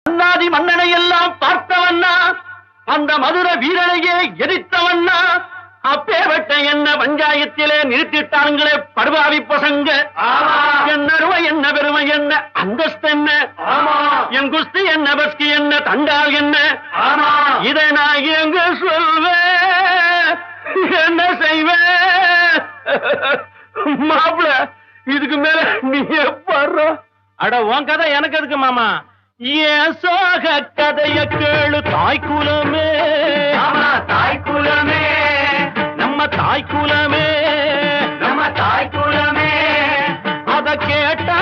அண்ணாதி மன்னனை எல்லாம் பார்த்தவண்ணா, அந்த மதுர வீரனையே எரித்தவண்ணா, அப்பேவட்ட என்ன பஞ்சாயத்திலே நிறுத்திட்டாங்களே படுபாவி பசங்க. என்ன அருமை என்ன பெருமை என்ன அந்தஸ்து என்ன, என் குஸ்தி என்ன பஸ்கி என்ன தண்டால் என்ன, இதை நான் எங்க சொல்வேன், என்ன செய்வேன்? மாப்பிள இதுக்கு மேல நீ பாரு. அட உன் கதை எனக்கு எதுக்கு மாமா? ஏன் சோக கதைய கேளு தாய்க்குலமே, தாய்க்குலமே, நம்ம தாய்க்குலமே, நம்ம தாய்க்குலமே, அத கேட்டா